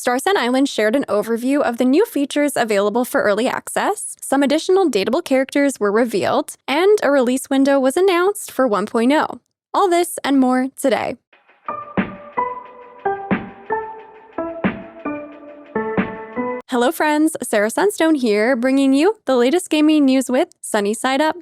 Starsand Island shared an overview of the new features available for early access, some additional dateable characters were revealed, and a release window was announced for 1.0. All this and more today. Hello friends, Sarah Sunstone here, bringing you the latest gaming news with Sunnyside Up.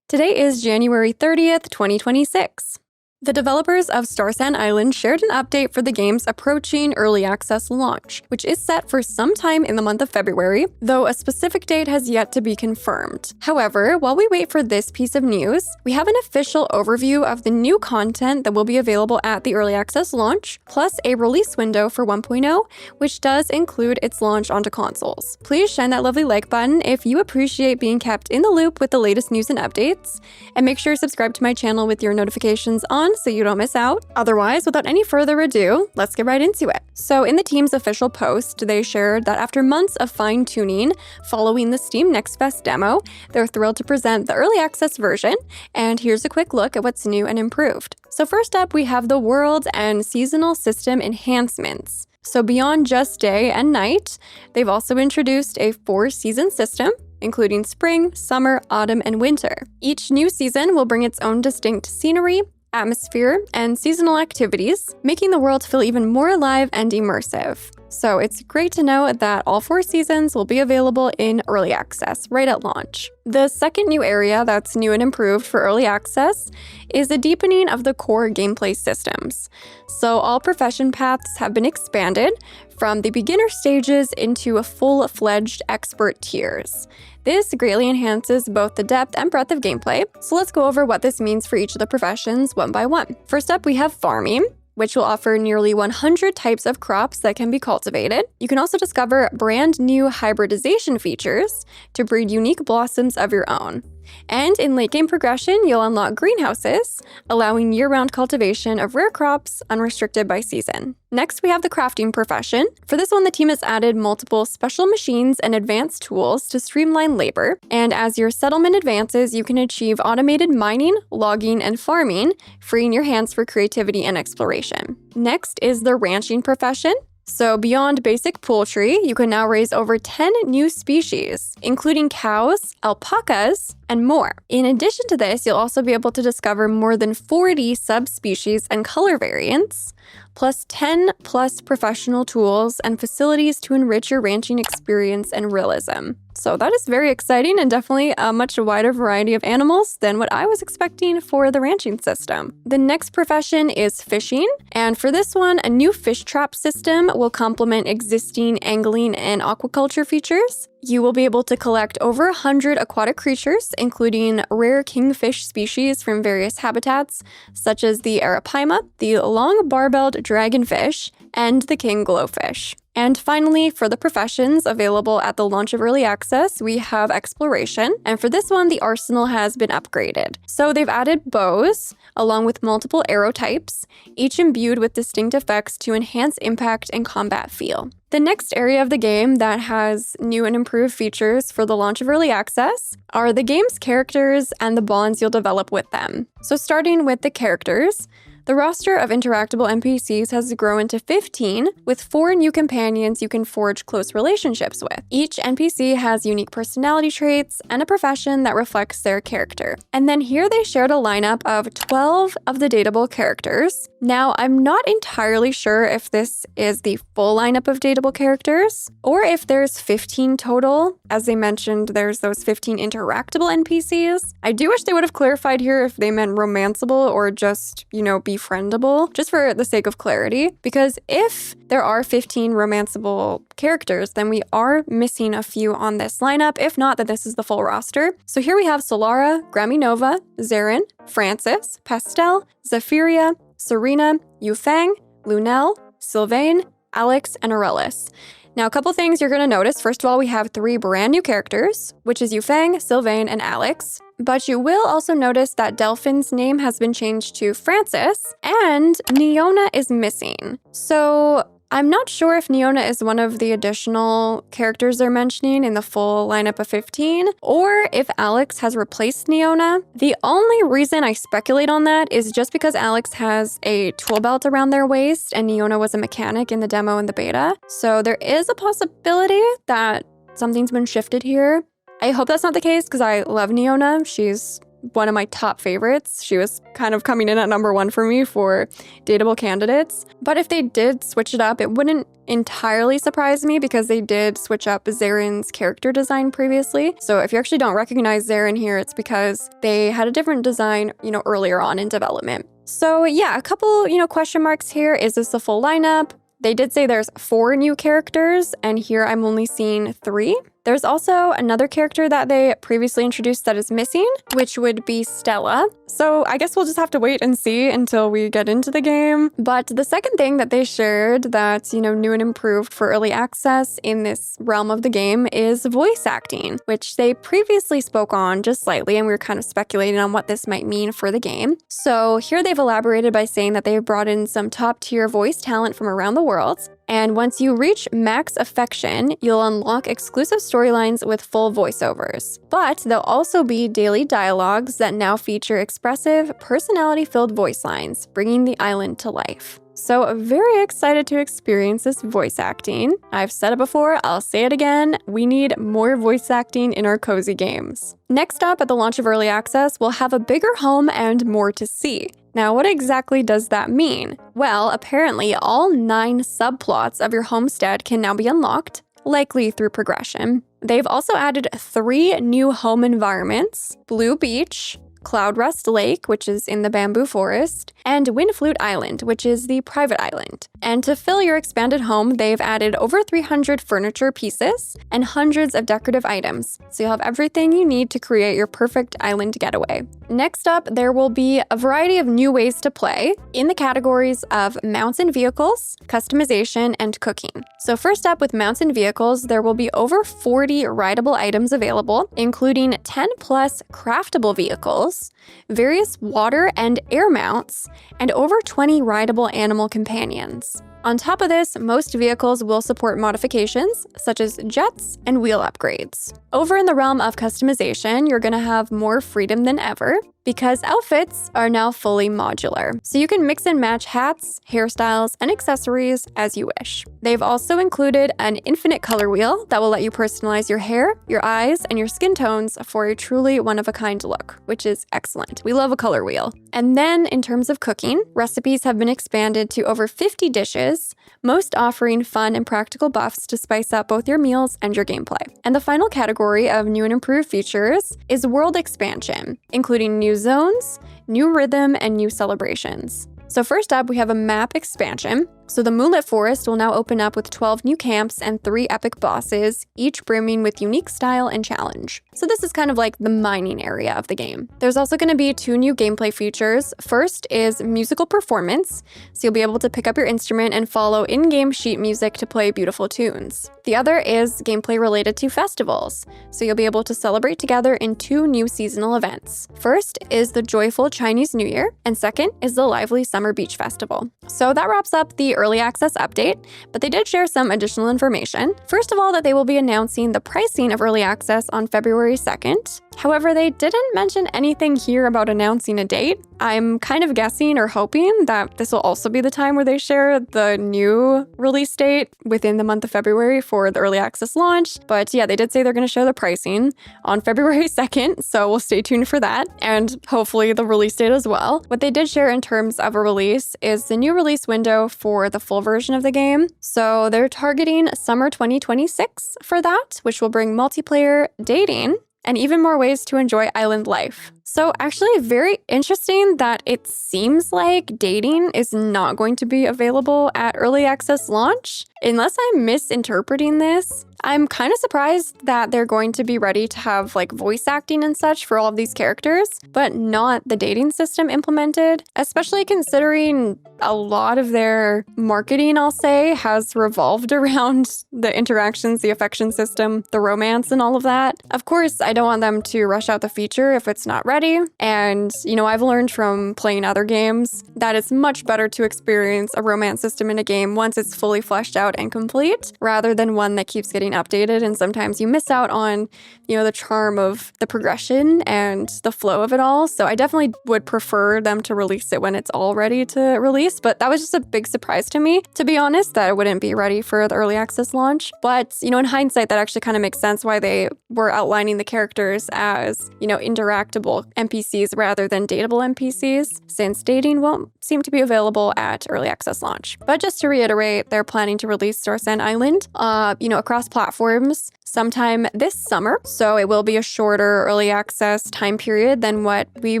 Today is January 30th, 2026. The developers of Starsand Island shared an update for the game's approaching early access launch, which is set for sometime in the month of February, though a specific date has yet to be confirmed. However, while we wait for this piece of news, we have an official overview of the new content that will be available at the early access launch, plus a release window for 1.0, which does include its launch onto consoles. Please shine that lovely like button if you appreciate being kept in the loop with the latest news and updates, and make sure to subscribe to my channel with your notifications on so you don't miss out. Otherwise, without any further ado, let's get right into it. So in the team's official post, they shared that after months of fine-tuning following the Steam Next Fest demo, they're thrilled to present the early access version, and here's a quick look at what's new and improved. So first up, we have the world and seasonal system enhancements. So beyond just day and night, they've also introduced a 4-season system, including spring, summer, autumn, and winter. Each new season will bring its own distinct scenery, atmosphere, and seasonal activities, making the world feel even more alive and immersive. So it's great to know that all 4 seasons will be available in early access right at launch. The second new area that's new and improved for early access is the deepening of the core gameplay systems. So all profession paths have been expanded from the beginner stages into a full-fledged expert tiers. This greatly enhances both the depth and breadth of gameplay, so let's go over what this means for each of the professions one by one. First up, we have farming, which will offer nearly 100 types of crops that can be cultivated. You can also discover brand new hybridization features to breed unique blossoms of your own. And in late game progression, you'll unlock greenhouses, allowing year-round cultivation of rare crops unrestricted by season. Next, we have the crafting profession. For this one, the team has added multiple special machines and advanced tools to streamline labor. And as your settlement advances, you can achieve automated mining, logging, and farming, freeing your hands for creativity and exploration. Next is the ranching profession. So beyond basic poultry, you can now raise over 10 new species, including cows, alpacas, and more. In addition to this, you'll also be able to discover more than 40 subspecies and color variants, plus 10 professional tools and facilities to enrich your ranching experience and realism. So that is very exciting and definitely a much wider variety of animals than what I was expecting for the ranching system. The next profession is fishing, and for this one, a new fish trap system will complement existing angling and aquaculture features. You will be able to collect over 100 aquatic creatures, including rare kingfish species from various habitats, such as the arapaima, the long barbelled dragonfish, and the king glowfish. And finally, for the professions available at the launch of early access, we have exploration. And for this one, the arsenal has been upgraded. So they've added bows, along with multiple arrow types, each imbued with distinct effects to enhance impact and combat feel. The next area of the game that has new and improved features for the launch of early access are the game's characters and the bonds you'll develop with them. So starting with the characters, the roster of interactable NPCs has grown to 15, with 4 new companions you can forge close relationships with. Each NPC has unique personality traits and a profession that reflects their character. And then here they shared a lineup of 12 of the dateable characters. Now, I'm not entirely sure if this is the full lineup of dateable characters, or if there's 15 total. As they mentioned, there's those 15 interactable NPCs. I do wish they would have clarified here if they meant romanceable or just, befriendable, just for the sake of clarity. Because if there are 15 romanceable characters, then we are missing a few on this lineup. If not, then this is the full roster. So here we have Solara, Graminova, Zarin, Francis, Pastel, Zephyria, Serena, Yufeng, Lunel, Sylvain, Alex, and Aurelis. Now, a couple things you're going to notice. First of all, we have 3 brand new characters, which is Yufeng, Sylvain, and Alex. But you will also notice that Delphin's name has been changed to Francis, and Neona is missing. So I'm not sure if Neona is one of the additional characters they're mentioning in the full lineup of 15, or if Alex has replaced Neona. The only reason I speculate on that is just because Alex has a tool belt around their waist and Neona was a mechanic in the demo and the beta. So there is a possibility that something's been shifted here. I hope that's not the case because I love Neona. She's one of my top favorites. She was kind of coming in at number 1 for me for dateable candidates. But if they did switch it up, it wouldn't entirely surprise me because they did switch up Zaren's character design previously. So if you actually don't recognize Zaren here, it's because they had a different design, earlier on in development. So yeah, a couple, question marks here. Is this the full lineup? They did say there's 4 new characters, and here I'm only seeing 3. There's also another character that they previously introduced that is missing, which would be Stella. So I guess we'll just have to wait and see until we get into the game. But the second thing that they shared that's, new and improved for early access in this realm of the game is voice acting, which they previously spoke on just slightly, and we were kind of speculating on what this might mean for the game. So here they've elaborated by saying that they've brought in some top-tier voice talent from around the world. And once you reach max affection, you'll unlock exclusive storylines with full voiceovers. But there'll also be daily dialogues that now feature expressive, personality-filled voice lines, bringing the island to life. So very excited to experience this voice acting. I've said it before, I'll say it again, we need more voice acting in our cozy games. Next up, at the launch of Early Access, we'll have a bigger home and more to see. Now, what exactly does that mean? Well, apparently all 9 subplots of your homestead can now be unlocked, likely through progression. They've also added 3 new home environments: Blue Beach, Cloud Rest Lake, which is in the bamboo forest, and Windflute Island, which is the private island. And to fill your expanded home, they've added over 300 furniture pieces and hundreds of decorative items, so you'll have everything you need to create your perfect island getaway. Next up, there will be a variety of new ways to play in the categories of mounts and vehicles, customization, and cooking. So first up, with mounts and vehicles, there will be over 40 rideable items available, including 10 plus craftable vehicles, various water and air mounts, and over 20 rideable animal companions. On top of this, most vehicles will support modifications, such as jets and wheel upgrades. Over in the realm of customization, you're going to have more freedom than ever, because outfits are now fully modular. So you can mix and match hats, hairstyles, and accessories as you wish. They've also included an infinite color wheel that will let you personalize your hair, your eyes, and your skin tones for a truly one-of-a-kind look, which is excellent. We love a color wheel. And then in terms of cooking, recipes have been expanded to over 50 dishes, most offering fun and practical buffs to spice up both your meals and your gameplay. And the final category of new and improved features is world expansion, including new zones, new rhythm, and new celebrations. So first up, we have a map expansion. So the Moonlit Forest will now open up with 12 new camps and 3 epic bosses, each brimming with unique style and challenge. So this is kind of like the mining area of the game. There's also going to be 2 new gameplay features. First is musical performance, so you'll be able to pick up your instrument and follow in-game sheet music to play beautiful tunes. The other is gameplay related to festivals, so you'll be able to celebrate together in 2 new seasonal events. First is the joyful Chinese New Year, and second is the lively Summer Beach Festival. So that wraps up the early access update, but they did share some additional information. First of all, that they will be announcing the pricing of early access on February 2nd. However, they didn't mention anything here about announcing a date. I'm kind of guessing or hoping that this will also be the time where they share the new release date within the month of February for the early access launch. But yeah, they did say they're going to show the pricing on February 2nd, so we'll stay tuned for that, and hopefully the release date as well. What they did share in terms of a release is the new release window for the full version of the game. So they're targeting summer 2026 for that, which will bring multiplayer, dating, and even more ways to enjoy island life. So actually very interesting that it seems like dating is not going to be available at early access launch. Unless I'm misinterpreting this, I'm kind of surprised that they're going to be ready to have like voice acting and such for all of these characters, but not the dating system implemented, especially considering a lot of their marketing, I'll say, has revolved around the interactions, the affection system, the romance, and all of that. Of course, I don't want them to rush out the feature if it's not ready. And, I've learned from playing other games that it's much better to experience a romance system in a game once it's fully fleshed out and complete, rather than one that keeps getting updated. And sometimes you miss out on, the charm of the progression and the flow of it all. So I definitely would prefer them to release it when it's all ready to release. But that was just a big surprise to me, to be honest, that it wouldn't be ready for the early access launch. But, in hindsight, that actually kind of makes sense why they were outlining the characters as, interactable NPCs rather than dateable NPCs, since dating won't seem to be available at early access launch. But just to reiterate, they're planning to release Starsand Island, across platforms sometime this summer. So it will be a shorter early access time period than what we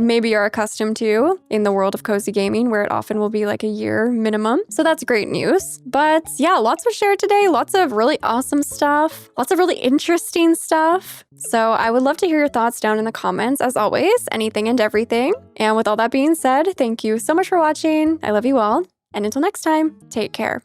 maybe are accustomed to in the world of cozy gaming, where it often will be like a year minimum. So that's great news. But yeah, lots was shared today. Lots of really awesome stuff. Lots of really interesting stuff. So I would love to hear your thoughts down in the comments, as always, anything and everything. And with all that being said, thank you so much for watching. I love you all. And until next time, take care.